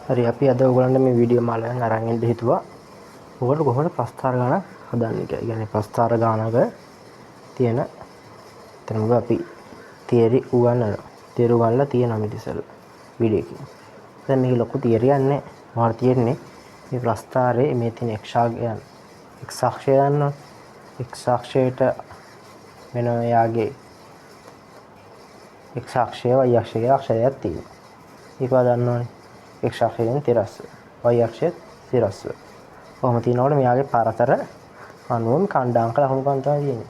හරි අපි අද ඔයගොල්ලන්ට මේ වීඩියෝ මාලාවෙන් අරන් ඉන්න හිතුවා. ඔයගොල්ලෝ කොහොමද ප්‍රස්ථාර ගාන හදන්නේ කියලා. කියන්නේ ප්‍රස්ථාර ගානක තියෙන එතනම අපි තියරි උගන්වනවා. තියරි උගන්වලා තියෙනවා මේ ඉතිසල වීඩියෝ එකේ. දැන් මේක ලොකු තියරියක් නෑ. මාර තියෙන්නේ මේ ප්‍රස්ථාරයේ මේ තියෙන එක්ෂාගයන් එක්ස් අක්ෂය ගන්නවා. එක්ස් අක්ෂයට වෙන යාගේ එක්ස් අක්ෂය y අක්ෂය කියලා අක්ෂරයක් තියෙනවා. ඒක දන්නවනේ. x අක්ෂයෙන් තිරස්ව y අක්ෂය තිරස්ව කොහොම තියෙනවද මෙයාගේ පරතර අනුවම ඛණ්ඩාංක ලකුණුකම් තමයි තියෙන්නේ.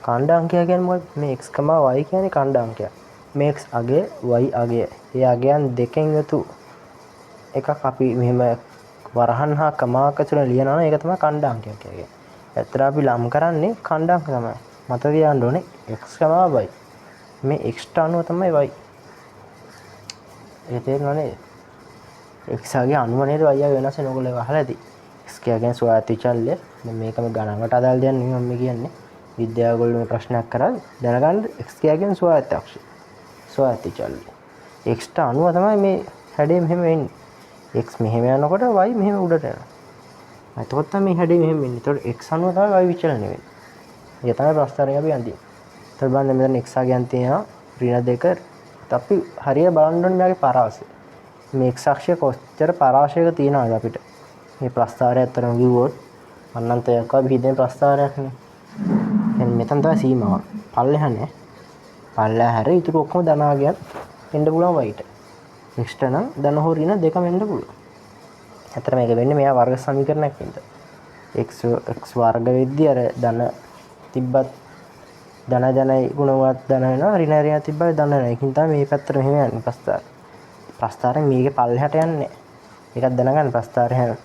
ඛණ්ඩාංකය කියන්නේ මොකක්ද? මේ x, y කියන්නේ ඛණ්ඩාංකය. මේ x අගය y අගය. ඒ අගයන් දෙකෙන් යුතු එකක් අපි මෙහෙම වරහන් හා කමාක තුන ලියනවා නම් ඒක තමයි ඛණ්ඩාංකය කියන්නේ. ඇත්තට අපි ලම් කරන්නේ ඛණ්ඩාංක තමයි. මතක තියාගන්න ඕනේ x, y. මේ x ට අනුව තමයි y. ඒක තේරෙනව නේද? x ගේ අනුව නේද y ගේ වෙනස් වෙන ඕගොල්ලෝ අහලා ඇති. x කියන්නේ ස්වයත් විචල්්‍ය. දැන් මේකම ගණන්කට අදාළ දෙයක් නෙමෙයි මම කියන්නේ. විද්‍යාව ඔයගොල්ලෝ මේ ප්‍රශ්නයක් කරා දැනගන්න x කියන්නේ ස්වයත් අක්ෂය. ස්වයත් විචල්්‍ය. x ට අනුව තමයි මේ හැඩය මෙහෙම වෙන්නේ. x මෙහෙම යනකොට y මෙහෙම උඩට යනවා. එතකොට තමයි මේ හැඩය මෙහෙම වෙන්නේ. එතකොට x අනුව තමයි y විචලනය වෙන්නේ. ඒක තමයි ප්‍රස්ථාරය අපි අඳින්නේ. එතකොට බලන්න මෙතන x අගයන් තියෙනවා ඍණ 2. අපි හරියට බලන්න ඕනේ මෙයාගේ පරාසය. මේ x අක්ෂය කොච්චර පරාසයක තියෙනවද අපිට? මේ ප්‍රස්ථාරය අතරම ගියොත් අනන්තයක් වගේ හිතෙන ප්‍රස්ථාරයක් නේ. එහෙනම් මෙතන තමයි සීමාව. පල්ලෙහා නෑ. පල්ලෙහා හැර ඊටු ඔක්කොම ධනාගයන් එන්න පුළුවන් වයිට. x ට නම් ධන හෝ ඍණ දෙකම එන්න පුළුවන්. අතර මේක වෙන්නේ මෙයා වර්ග සමීකරණයක් වින්ද. x වර්ග වෙද්දී අර ධන තිබ්බත් ධනයි ගුණවත් ධන වෙනවා ඍණ තිබ්බත් ධන වෙනවා. ඒකින් තමයි මේ පැත්තට මෙහෙම යන්නේ ප්‍රස්ථාරය. ප්‍රස්ථාරයෙන් මේකේ පල්ලෙහාට යන්නේ. ඒකත් දැනගන්න ප්‍රස්ථාරය හැම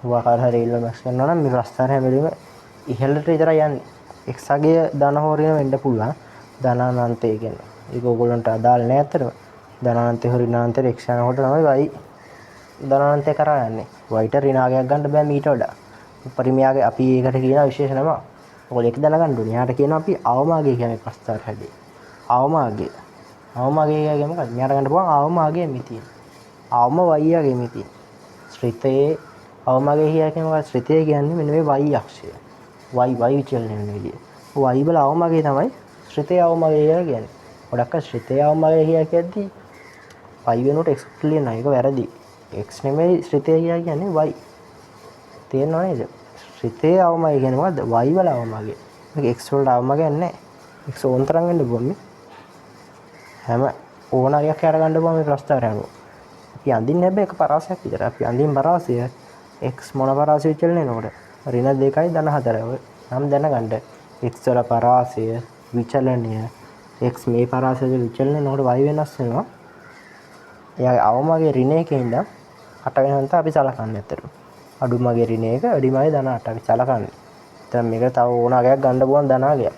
වහකාර හරි ඉල්ලමස් කරනවා නම් මේ ප්‍රස්ථාරය හැමදේම ඉහළට විතරයි යන්නේ. x අගය ධන හෝ ඍණ වෙන්න පුළුවන්. ධනානන්තය කියන්නේ. ඒක ඕගොල්ලන්ට අදාළ නෑ අතරම. ධනානන්තය හෝ ඍණානන්තය x යනකොට තමයි y ධනානන්තය කරා යන්නේ. y ට ඍණාගයක් ගන්න බෑ මීට වඩා. උපරිමයාගේ අපි ඒකට කියන විශේෂ නම. ඔයගොල්ලෝ ඒක දැනගන්න ඕනේ. යාට කියනවා අපි අවමාගය කියන්නේ ප්‍රස්ථාර හැදේ. අවමාගය. අවමාගය කියන්නේ මොකක්ද? මෙයාට ගන්න පුළුවන් අවමාගය මිතිය. අවම y ගේ මිතිය. ශ්‍රිතයේ අවමාගය කියන්නේ මොකක්ද? ශ්‍රිතය කියන්නේ මෙන්න මේ y අක්ෂය. y විචලනය වෙන විදිය. y බල අවමාගය තමයි ශ්‍රිතයේ අවමාගය කියලා කියන්නේ. ගොඩක් අය ශ්‍රිතයේ අවමාගය කියද්දී y වෙනුවට x ලියනවා. ඒක වැරදි. x නෙමෙයි ශ්‍රිතය කියන්නේ y. තේරෙනව නේද? ශ්‍රිතයේ අවමාගය කියන්නේ මොකද්ද? y වල අවමාගය. මේක x වලට අවමාගයක් නැහැ. x ඕනතරම් වෙන්න පුළුවන්. හැම ඕනරයක් යට ගන්න බෑ මේ ප්‍රස්ථාරය අනුව. අපි අඳින්නේ හැබැයි එක පරාසයක් විතර. අපි අඳින් පරාසය x මොන පරාසය විචලනය වෙනකොට ඍණ 2යි ධන 4යි. ඔය නම් දැනගන්න. x වල පරාසය විචලනය x මේ පරාසය විචලනය වෙනකොට y වෙනස් වෙනවා. එයාගේ අවමගේ ඍණ එකේ ඉඳන් 8 වෙනකන් අපි සලකන්නේ ඇත්තට. අඩුමගේ ඍණ එක අඩිමගේ ධන 8 අපි සලකන්නේ. දැන් මේක තව ඕන අගයක් ගන්න පුළුවන් ධන අගයක්.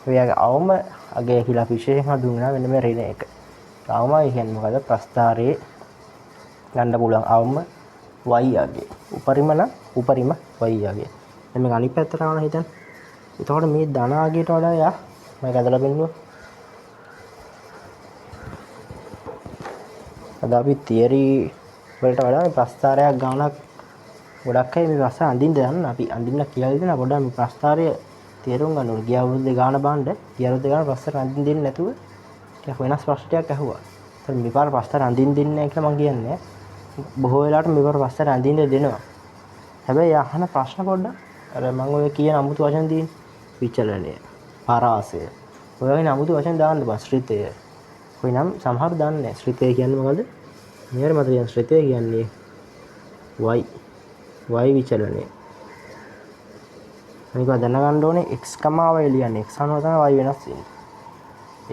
ඔයගේ අවම අගය කියලා විශේෂයෙන් හඳුන්වනවා මෙන්න මේ ඍණ එක. අවමයි කියන්නේ මොකද? ප්‍රස්ථාරයේ ගන්න පුළුවන් අවම y අගය. උපරිම නම් උපරිම y අගය. දැන් මේක අනිත් පැත්තට යනවා හිතන්න. එතකොට මේ ධන අගයට වඩා යා මම ඇදලා පෙන්නනවා. අද අපි තියරි වලට වඩා මේ ප්‍රස්ථාරයක් ගානක් ගොඩක් අය මේ ප්‍රස්ථාර අඳින්න යනවා. අපි අඳින්න කියලා දෙනවා. පොඩ්ඩක් මේ ප්‍රස්ථාරය තේරුම් ගන්න ඕනේ. ගිය අවුරුද්දේ ගාන බලන්න. ගිය අවුරුද්දේ ගාන ප්‍රස්ථාර අඳින්න දෙන්නේ නැතුව ටිකක් වෙනස් ප්‍රශ්නයක් ඇහුවා. ඒත් මේ පාර ප්‍රස්ථාර අඳින්න දෙන්නේ නැහැ කියලා මම කියන්නේ. බොහෝ වෙලාවට මේ පාර ප්‍රස්ථාර අඳින්න දෙනවා. හැබැයි අහන ප්‍රශ්න පොඩ්ඩක් අර මම ඔය කියන අමුතු වචන දින විචලනය, පරාසය. ඔය වගේ අමුතු වචන දාන්න බෑ. ශ්‍රිතය. කොයි නම් සමහර දන්නේ නැහැ. ශ්‍රිතය කියන්නේ මොකද්ද? මෙහෙර මත කියන ශ්‍රිතය කියන්නේ y විචලනය. මේක දැනගන්න ඕනේ x, y ලියන්නේ. x අනුව තමයි y වෙනස් වෙන්නේ.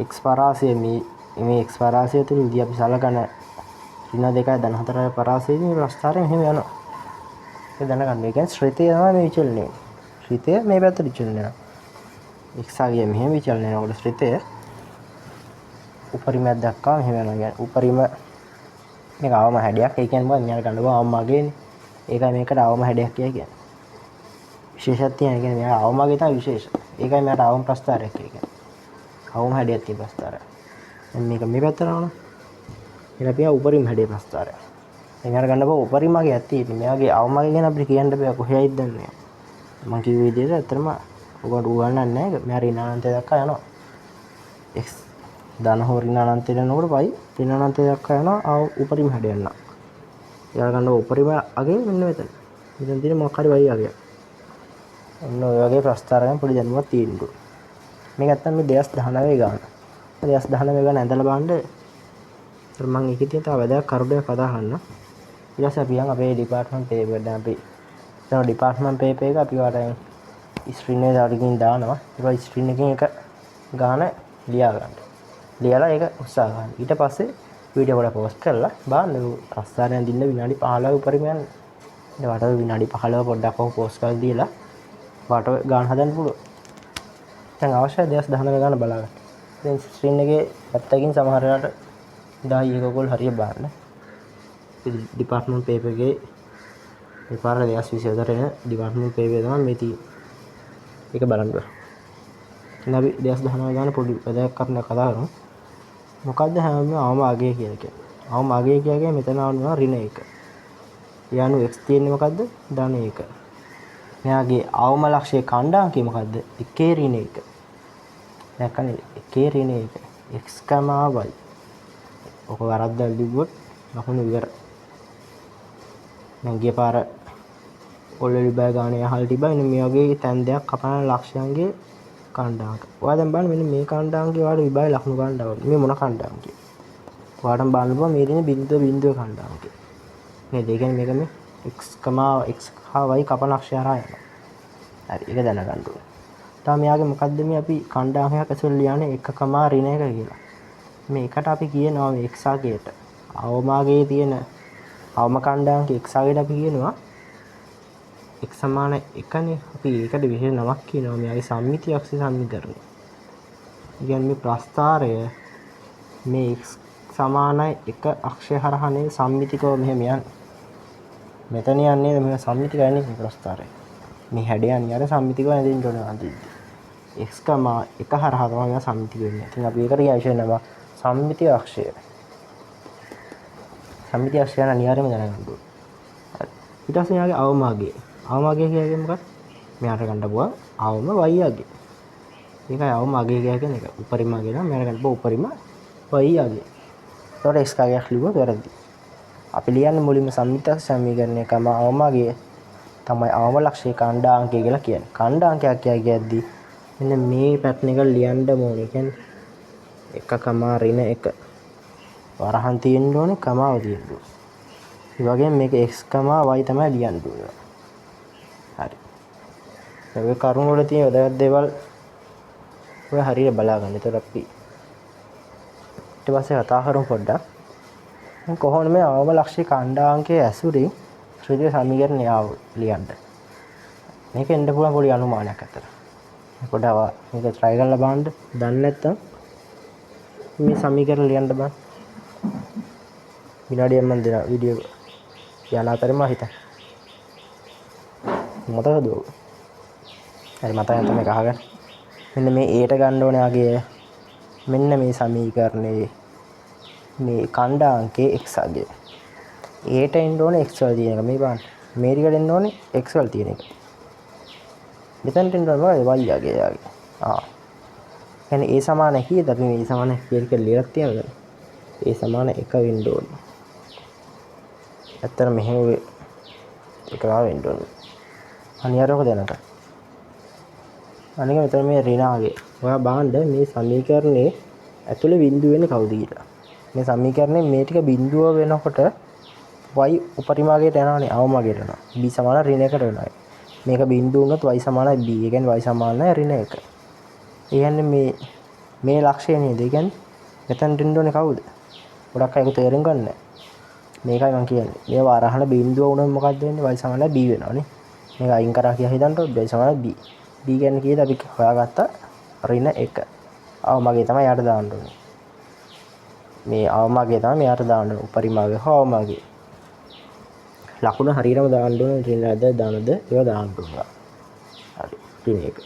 x පරාසය මේ x පරාසය තුලදී අපි සලකන ඍණ 2යි ධන 4යි පරාසයේදී මේ ප්‍රස්ථාරය මෙහෙම යනවා. ඒක දැනගන්න. ඒ කියන්නේ ශ්‍රිතය තමයි මේ විචලනය වෙන්නේ. ශ්‍රිතය මේ පැත්තට විචලනය වෙනවා. x ආගේ මෙහෙම විචලනය වෙනකොට ශ්‍රිතය උපරිමයක් දක්වා මෙහෙම යනවා. කියන්නේ උපරිම මේක අවම හැඩයක්. ඒ කියන්නේ මොකක්ද? මෙයාට ගන්න බෑ අවම අගේනේ. ඒකයි මේකට අවම හැඩයක් කියන්නේ. විශේෂයක් තියෙනවා. කියන්නේ මෙයා අවම අගේ තමයි විශේෂ. ඒකයි මෙයාට අවම ප්‍රස්ථාරයක් කියන්නේ. අවම හැඩයක් තියෙන ප්‍රස්ථාරය. දැන් මේක මේ පැත්තට යනවා. එන පියා උපරිම හැඩේ ප්‍රස්ථාරය. මෙයාට ගන්න බෑ උපරිමගේ ඇති. මෙයාගේ අවමගේ ගැන අපිට කියන්න බෑ කොහේයිද දන්නේ. මම කිව්ව විදිහට ඇත්තටම ඔකට උගන්නන්නේ නැහැ. මෙයා ඍණ අනන්තය දක්වා යනවා. x ධන හෝ ඍණ අනන්තයට යනකොට y ඍණ අනන්තය දක්වා යනවා උපරිම හැඩ යන්න. එයාට ගන්න උපරිම අගේ මෙන්න මෙතන. මෙතන තියෙන මොකක් හරි y අගයක්. ඔන්න ඔය වගේ ප්‍රස්තාරයන් පොඩි දැනුමක් තියෙන්න ඕන. මේක නැත්තම් මේ 2019 ගාන. 2019 ගාන ඇඳලා බලන්න. මම ඒකේ තියෙන තව වැදගත් කරුණක් කතා කරන්න. ඊට පස්සේ අපි යන් අපේ ඩිපාර්ට්මන්ට් පේපර් දැන් අපි දැන් ඩිපාර්ට්මන්ට් පේපර් එක අපි වාට ස්ක්‍රීන් එකේ දාගෙන දානවා. ඒක ස්ක්‍රීන් එකකින් එක ගාන ලියා ගන්න. ලියලා ඒක උත්සාහ ගන්න. ඊට පස්සේ වීඩියෝ වල පෝස්ට් කරලා බලන්න ප්‍රස්තාරයන් දින්න විනාඩි 15 උපරිම යන. ඊට වට විනාඩි 15 පොඩ්ඩක් ඔහු පෝස්ට් කරලා දීලා වට ගාන හදන්න පුළුවන්. දැන් අවශ්‍ය 2019 ගාන බලාගන්න. දැන් ස්ක්‍රීන් එකේ පැත්තකින් සමහර වෙලාවට 10 එකකෝල් හරිය බලන්න. ඩිපාර්ට්මන්ට් පේපර් එකේ මේ පාර 2024 එන ඩිපාර්ට්මන්ට් පේපර් තමයි මේ තියෙන්නේ. ඒක බලන්න බෑ. ඉතින් අපි 2019 ගාන පොඩි වැදගත් කරුණක් කතා කරමු. මොකද්ද හැමෝම අවම අගය කියලා කියන්නේ. අවම අගය කියන්නේ මෙතන ආවනවා ඍණ 1. යනු x තියෙන්නේ මොකද්ද? ධන 1. මෙයාගේ අවම ලක්ෂයේ ඛණ්ඩාංකය මොකද්ද? 1 ඍණ 1. දැක්කනේ 1 ඍණ 1. x, y. ඔක වරද්දලා ලිව්වොත් ලකුණු ඉවර. මම ගිය පාර ඔල්ලේ බය ගානේ අහල් තිබ්බා. ඉතින් මේ වගේ තැන් දෙයක් කපන ලක්ෂයන්ගේ ඛණ්ඩාංක. ඔයා දැන් බලන්න මෙන්න මේ ඛණ්ඩාංකේ ඔයාලට විභාග ලකුණු ගන්න ඕනේ. මේ මොන ඛණ්ඩාංකය? ඔයාලට බලන්න පුළුවන් මේ දෙන බිඳුව ඛණ්ඩාංකය. මේ දෙකෙන් මේක මේ x, හා y කපන අක්ෂය හරහා යනවා. හරි ඒක දැනගන්න ඕනේ. තාම මෙයාගේ මොකද්ද මේ අපි ඛණ්ඩාංකයක් ඇතුළේ ලියන්නේ 1, ඍණ 1 කියලා. මේ එකට අපි කියනවා මේ x අගයට. අවමාගයේ තියෙන අවම ඛණ්ඩාංකය x අගයට අපි කියනවා x සමාන 1නේ. අපි ඒකට විශේෂ නමක් කියනවා. මෙයාගේ සම්මිති අක්ෂය සමීකරණය. කියන්නේ මේ ප්‍රස්ථාරය මේ x සමාන 1 අක්ෂය හරහානේ සම්මිතිකව මෙහෙම යන්නේ. මෙතන යන්නේ මෙහෙම සම්මිතික යන්නේ මේ ප්‍රස්ථාරය. මේ හැඩ යන්නේ අර සම්මිතිකව ඇඳින්න ඕන අන්තිමට. x, 1 හරහා තමයි මෙයා සම්මිතික වෙන්නේ. ඉතින් අපි ඒකට විශේෂ නම සම්මිතික අක්ෂය. සම්මිතික අක්ෂය යන අනිවාර්යයෙන්ම දැනගන්න ඕනේ. හරි. ඊට පස්සේ යාගේ අවමාගය. අවමාගය කියන්නේ මොකක්ද? මෙයාට ගන්න පුළුවන් අවම y අගය. ඒකයි අවමාගය කියන්නේ එක. උපරිම අගය නම් මෙයාට ගන්න පුළුවන් උපරිම y අගය. ඒතකොට x අගයක් ලිව්වොත් වැරදි. අපි ලියන්නේ මුලින්ම සම්මිතික සමීකරණය කම අවමාගය තමයි අවම ලක්ෂයේ ඛණ්ඩාංකය කියලා කියන්නේ. ඛණ්ඩාංකයක් කියද්දී මෙන්න මේ පැටර්න් එක ලියන්න ඕනේ. කියන්නේ 1, ඍණ 1. වරහන් තියෙන්න ඕනේ, කමාව තියෙන්න ඕනේ. ඒ වගේම මේක x, y තමයි ලියන්න ඕනේ. හරි. මේ කරුණු වල තියෙන වැදගත් දේවල් ඔය හරියට බලා ගන්න. ඒතර අපි ඊට පස්සේ කතා කරමු පොඩ්ඩක්. කොහොමද මේ අවම ලක්ෂයේ ඛණ්ඩාංකයේ ඇසුරින් ශ්‍රේණික සමීකරණය ලියන්න. මේක එන්න පුළුවන් පොඩි අනුමානයක් අතර. පොඩ්ඩක් මේක try කරලා බලන්න. දන්නේ නැත්නම් මේ සමීකරණ ලියන්න බෑ. විනාඩියක් මන් දෙනවා වීඩියෝ යන අතරේ මම හිතන්නේ. මතකද ඔය? හරි මතක නැත්නම් මේක අහගන්න. මෙන්න මේ a ට ගන්න ඕනේ ආගේ මෙන්න මේ සමීකරණයේ මේ ඛණ්ඩාංකයේ x අගය. a ට එන්න ඕනේ x වල තියෙන එක. මේ බලන්න. මේ ටිකට එන්න ඕනේ x වල තියෙන එක. මෙතනට එන්න ඕනේ y අගය යාගේ. කියන්නේ a සමාන කීයද? අපි මේ a සමාන කීයද කියලා ලියලා තියෙනවද? a සමාන 1 වෙන්න ඕනේ. ඇත්තට මෙහෙම එක වෙන්න ඕනේ. අනිවාර්යයෙන්ම දැනගන්න. අනික මෙතන මේ ඍණාගේ. ඔයා බලන්න මේ සමීකරණේ ඇතුලේ බිඳුව වෙන්නේ කවුද කියලා. මේ සමීකරණේ මේ ටික බිඳුව වෙනකොට y උපරිමාගයට යනවානේ අවමාගයට යනවා. b සමාන ඍණ 1ට වෙනවා. මේක බිඳුව වුණොත් y සමානයි b. ඒ කියන්නේ y සමාන ඍණ 1. ඒ කියන්නේ මේ ලක්ෂය නේද? ඒ කියන්නේ මෙතන දෙන්න ඕනේ කවුද? ගොඩක් අය ඒක තේරුම් ගන්න නැහැ. මේකයි මම කියන්නේ. මේ වරහන බිඳුව වුණොත් මොකක්ද වෙන්නේ? y සමානයි b වෙනවානේ. මේක අයින් කරා කියලා හිතන්නකො y සමානයි b. b කියන්නේ කීයද? අපි හොයාගත්ත ඍණ 1. අවමාගය තමයි යාට දාන්න ඕනේ. මේ අවමාගය තමයි යාට දාන්න ඕනේ. උපරිමාගය හෝ අවමාගය. ලකුණ හරියටම දාන්න ඕනේ. ඍණද දානද ඒවා දාන්න ඕනේ. හරි. ඍණ 1.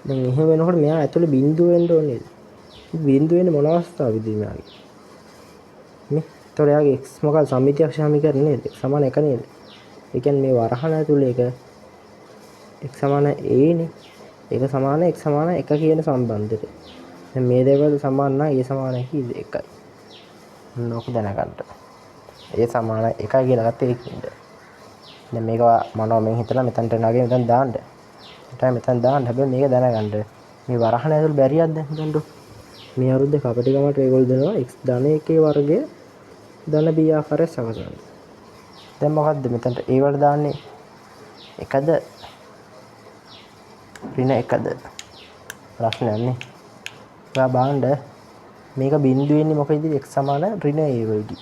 දැන් එහෙම වෙනකොට මෙයා ඇතුලේ බිඳුව වෙන්න ඕනේ නේද? බිඳුව වෙන්නේ මොන අවස්ථාවේදී මෙයාගේ? මේ එතකොට එයාගේ x මොකක්ද සම්මිතියක් සමීකරණය නේද? x සමාන 1 නේද? ඒ කියන්නේ මේ වරහණ ඇතුලේ එක x සමාන a නේ. ඒක සමාන x සමාන 1 කියන සම්බන්ධෙට. දැන් මේ දෙවල් සමාන නම් a සමාන කීයද? 1යි. මොනක දැනගන්න. a සමාන 1 කියලා ගත්තේ ඒකින්ද. දැන් මේක මනෝමයෙන් හිතලා මෙතනට නගින්න මෙතන දාන්න. මෙතන දාන්න. හැබැයි මේක දැනගන්න. මේ වරහණ ඇතුළේ බැරියක්ද හිතන්නකො. මේ අවුරුද්දේ කපටිකමට ඒගොල්ලෝ දෙනවා x ධන 1 වර්ගය ධන b ආකාරයට සකසන්න. දැන් මොකද්ද මෙතනට a වල දාන්නේ 1ද ඍණ 1ද ප්‍රශ්නයක් නේ. ඔයා බලන්න මේක බිඳුව වෙන්නේ මොකෙද? x සමාන ඍණ a වලදී.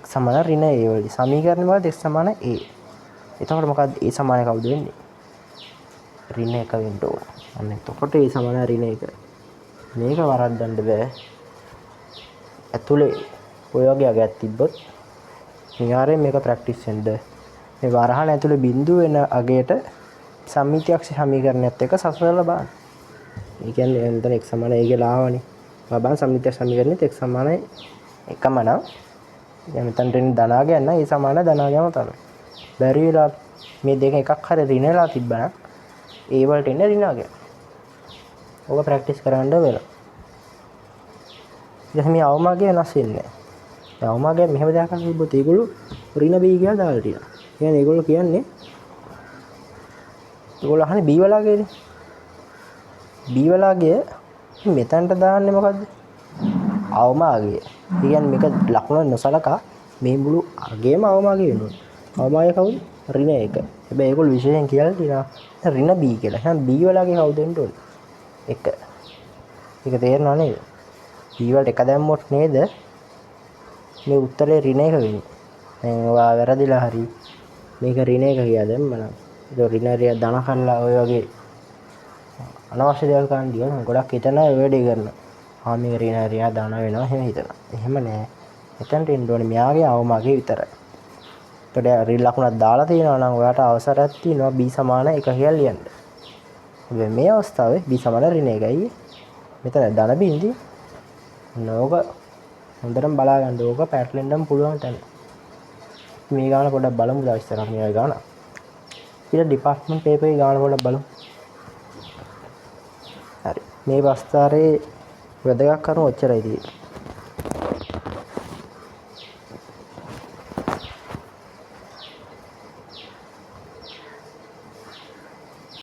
x සමාන ඍණ a වලදී. සමීකරණය මොකද්ද? x සමාන a. එතකොට මොකද්ද a සමාන කවුද වෙන්නේ? ඍණ 1 වෙන්න ඕන. අන්න එතකොට a සමාන ඍණ 1. මේක වරද්දන්න බෑ. ඇතුලේ ඔය වගේ අගයක් තිබ්බොත් නිකාරයෙන් මේක ප්‍රැක්ටිස් වෙන්න. මේ වරහණ ඇතුලේ බිඳුව වෙන අගයට සම්මිතියක් සමීකරණයත් එක්ක සසසලා බලන්න. ඒ කියන්නේ එතන x සමාන a කියලා ආවනේ. බලන්න සම්මිතියක් සමීකරණෙත් x සමාන 1ම නම් දැන් මෙතනට එන ධනාගයන් නම් a සමාන ධනාගයම තමයි. බැරි වෙලා මේ දෙක එකක් හරි ඍණලා තිබ්බනම් a වලට එන්නේ ඍණාගය. ඔක ප්‍රැක්ටිස් කරන්න වෙලා. ඊට මේ අවමාගය වෙනස් වෙන්නේ නැහැ. අවමාගය මෙහෙම දෙයක් කරලා තිබ්බොත් ඒගොල්ලෝ ඍණ b කියලා දාලා තියෙනවා. කියන්නේ ඒගොල්ලෝ කියන්නේ ඒගොල්ලෝ අහන්නේ b වලාගේනේ. b වලාගේ මෙතනට දාන්නේ මොකද්ද? අවමාගය. ඒ කියන්නේ මේක ලකුණ නොසලකා මේ මුළු අගයම අවමාගය වෙනවා. අවමාගය කවුද? ඍණ 1. හැබැයි ඒගොල්ලෝ විශේෂයෙන් කියලා තියෙනවා ඍණ b කියලා. එහෙනම් b වලාගේ කවුද වෙන්න ඕනේ? 1. ඒක තේරෙනව නේද? b වලට 1 දැම්මොත් නේද මේ උත්තරේ ඍණ 1 වෙන්නේ. දැන් ඔයා වැරදිලා හරි මේක ඍණ 1 කියලා දැම්මනම් ඒක ඍණ ධන කරලා ඔය වගේ අනවශ්‍ය දේවල් කරන්න දියන ගොඩක් හිතන වැඩේ කරනවා. මේක ඍණ ධන වෙනවා එහෙම හිතනවා. එහෙම නෑ. එතනට එන්න ඕනේ මෙයාගේ අවමාගේ විතරයි. එතකොට ඍණ ලකුණක් දාලා තියෙනවා නම් ඔයාට අවසරයක් තියෙනවා b සමාන 1 කියලා ලියන්න. හැබැයි මේ අවස්ථාවේ b සමාන ඍණ 1යි. මෙතන ධන බින්දි නෝක හොඳටම බලා ගන්න. ඕක පැටලෙන්නම පුළුවන් තැන. මේ ගාන පොඩ්ඩක් බලමු ඉස්සරහ මේ ගාන. ඊට ඩිපාර්ට්මන්ට් පේපර් එකේ ගාන පොඩ්ඩක් බලමු. හරි. මේ වස්තාරේ වැදගත් කරුණු ඔච්චරයි තියෙන්නේ.